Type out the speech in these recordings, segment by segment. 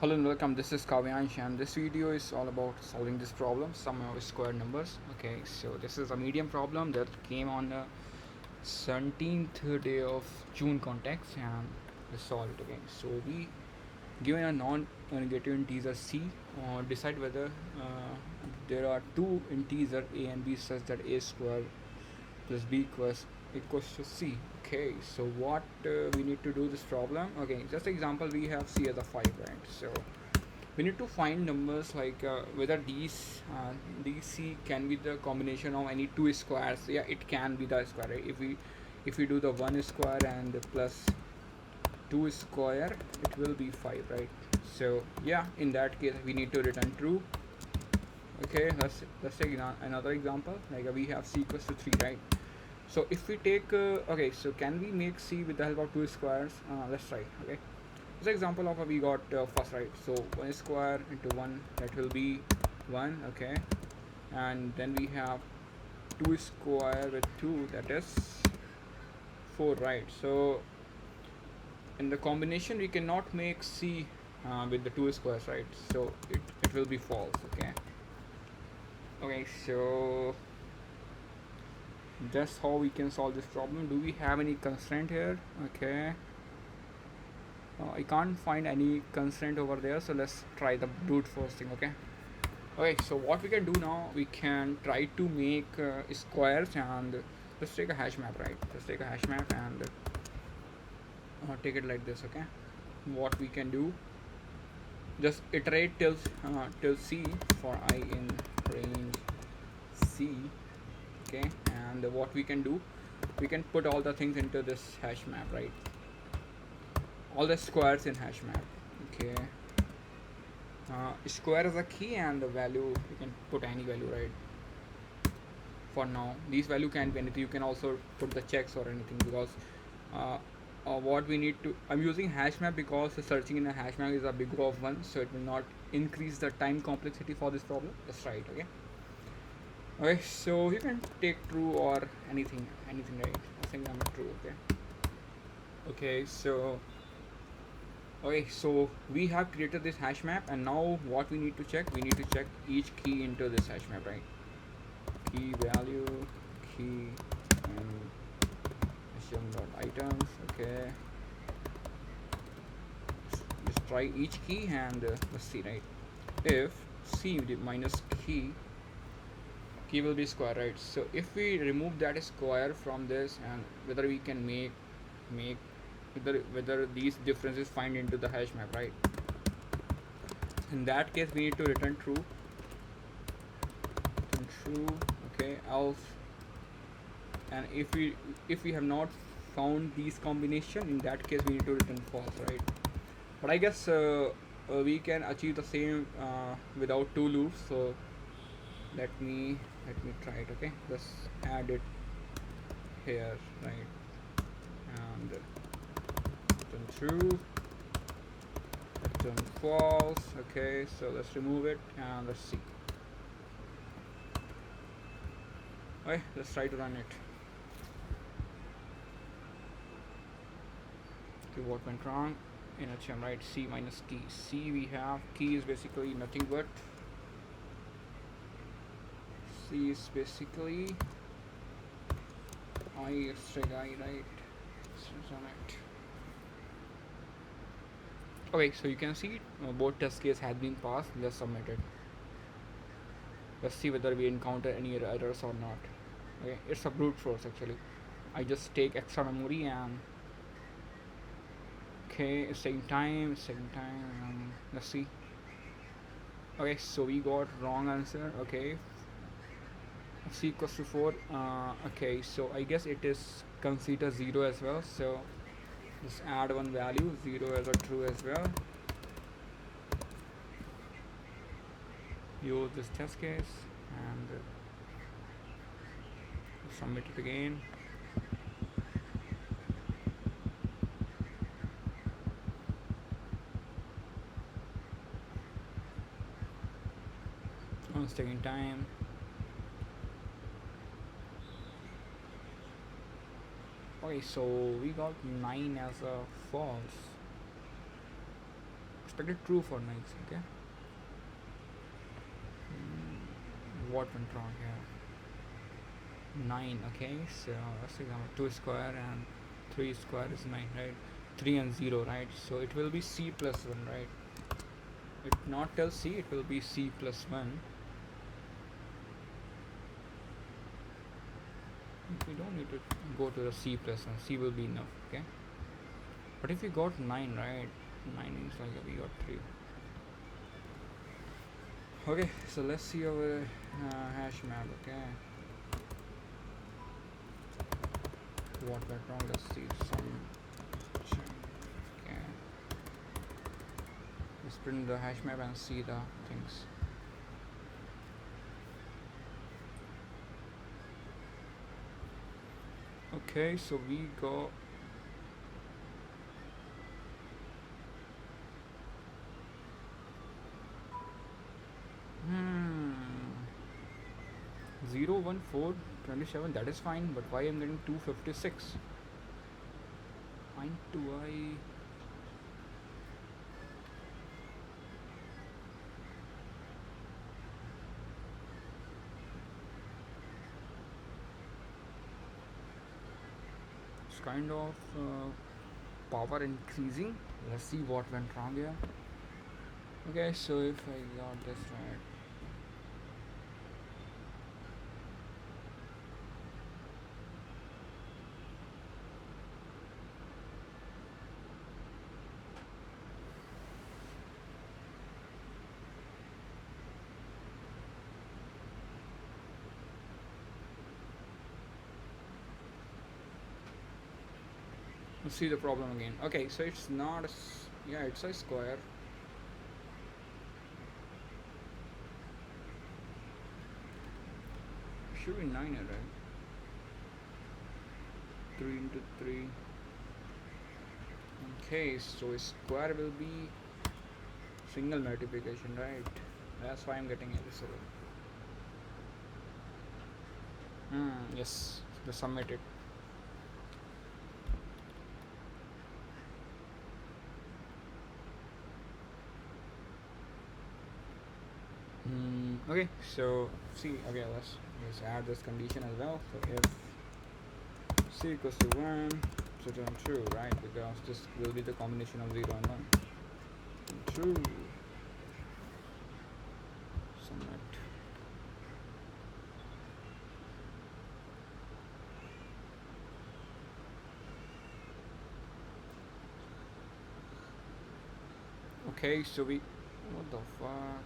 Hello and welcome. This is Kavyansh, and this video is all about solving this problem, sum of square numbers. Okay, so this is a medium problem that came on the 17th day of June context, and we solved it again. So we given a non-negative integer c, decide whether there are two integer a and b such that a square plus b equals to c. Okay, so what we need to do this problem? Okay, just example, we have c as a 5, right? So we need to find numbers like whether these c can be the combination of any two squares. Yeah, it can be the square, right? If we do the 1 square and plus 2 square, it will be 5, right? So yeah, in that case we need to return true. Okay, let's take another example, like we have c equals to 3, right? So if we take okay, so can we make c with the help of two squares? Let's try. Okay, this example of we got first, right? So 1 square into 1, that will be 1. Okay, and then we have 2 square with 2, that is 4, right? So in the combination we cannot make c with the two squares, right? So it will be false. Okay, so that's how we can solve this problem. Do we have any constraint here? Okay, I can't find any constraint over there, so let's try the brute force thing. Okay, so what we can do now, we can try to make squares, and let's take a hash map, right? Let's take a hash map and take it like this. Okay, what we can do, just iterate till c for I in range c. Okay, and what we can do, we can put all the things into this hash map, right? All the squares in hash map. Okay, square is a key, and the value you can put any value, right? For now, these value can be anything. You can also put the checks or anything, because uh, what we need to, I'm using hash map because searching in a hash map is a big O of 1, so it will not increase the time complexity for this problem. That's right. Okay, so you can take true or anything, right? I think I'm true. Okay, so we have created this hash map, and now what we need to check, we need to check each key into this hash map, right? Key value, key, and items. Okay, just try each key, and let's see, right? If c minus key will be square, right? So if we remove that square from this, and whether we can make whether these differences find into the hash map, right? In that case we need to return true. Okay, else, and if we have not found these combination, in that case we need to return false, right? But I guess we can achieve the same without two loops. So let me try it. Okay, let's add it here, right? And return true, return false. Okay, so let's remove it and let's see. Okay, let's try to run it. Okay, what went wrong? In HM, right? C minus key. C we have, key is basically nothing but, C is basically I extra guy, right? Let's run it. Okay, so you can see both test case has been passed. Let's submit it. Let's see whether we encounter any errors or not. Okay, it's a brute force actually. I just take extra memory, and okay, it's taking time. Let's see. Okay, so we got wrong answer. Okay, c equals to 4. Okay, so I guess it is consider 0 as well. So just add one value, 0 as a true as well. Use this test case and submit it again. It's taking time. Okay, so we got 9 as a false. expected true for 9. Okay. What went wrong here? 9. Okay, so let's say 2 square and 3 square is 9, right? 3 and 0, right? So it will be c plus 1, right? It not tell c, it will be c plus 1. We don't need to go to the c plus 1, c will be enough. Okay, but if we got 9, right? 9 means like we got 3. Okay, so let's see our hash map. Okay, what went wrong? Let's see some. Okay, let's print the hash map and see the things. Okay, so we go 01427, that is fine, but why I'm getting 256? Why do I? It's kind of power increasing. Let's see what went wrong here. Okay, so if I got this right. Let's see the problem again. Okay, so it's not yeah, it's a square. Should be 9, right? 3 into 3. Okay, so a square will be single multiplication, right? That's why I'm getting this error. Yes, the submit it. Okay, so see, okay, let's add this condition as well. So if c equals to 1, so then true, right? Because this will be the combination of 0 and 1. True. Submit. Okay, so we, what the fuck?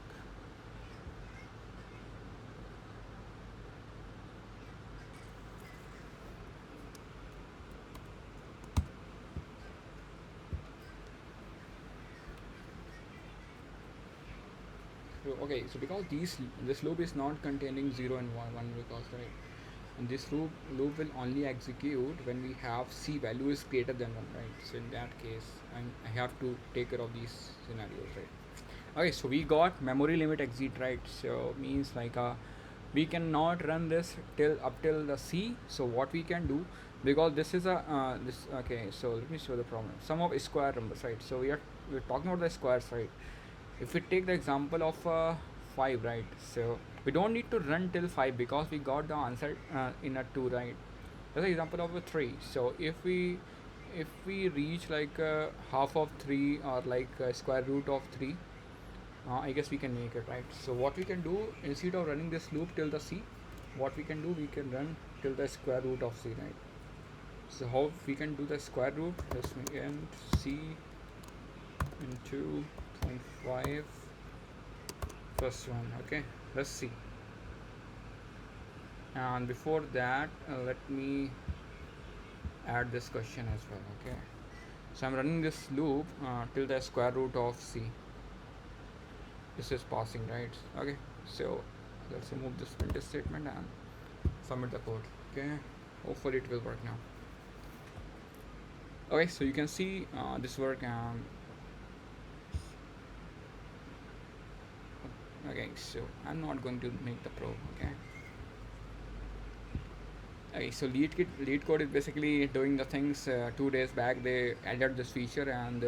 Okay, so because this loop is not containing 0 and 1 because right, and this loop will only execute when we have c value is greater than 1, right? So in that case I have to take care of these scenarios, right? Okay, so we got memory limit exit, right? So means like we cannot run this till the c. So what we can do, because this is a this, okay, so let me show the problem. Sum of square numbers, right? So we're talking about the squares, right? If we take the example of 5, right? So we don't need to run till 5 because we got the answer in a 2, right? That's an example of a 3. So if we reach like half of 3 or like square root of 3, I guess we can make it, right? So what we can do, instead of running this loop till the c, what we can do, we can run till the square root of c, right? So how we can do the square root? Let's make c into 0.5 plus 1. Okay, let's see. And before that, let me add this question as well. Okay, so I'm running this loop till the square root of c. This is passing, right? Okay, so let's remove this printf statement and submit the code. Okay, hopefully it will work now. Okay, so you can see this work. Okay, so I'm not going to make the probe. Okay, so leetcode is basically doing the things. 2 days back they added this feature and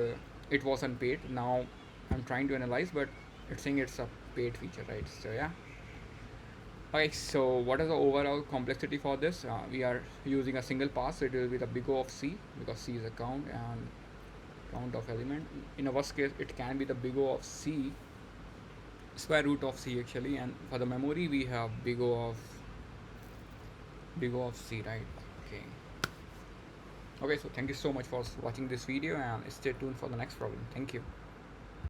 it wasn't paid. Now I'm trying to analyze, but it's saying it's a paid feature, right? So yeah. Okay, so what is the overall complexity for this? We are using a single pass, so it will be the big O of C, because C is a count and count of element. In a worst case, it can be the big O of C, square root of C actually, and for the memory we have big O of C, right? Okay. Okay, so thank you so much for watching this video, and stay tuned for the next problem. Thank you.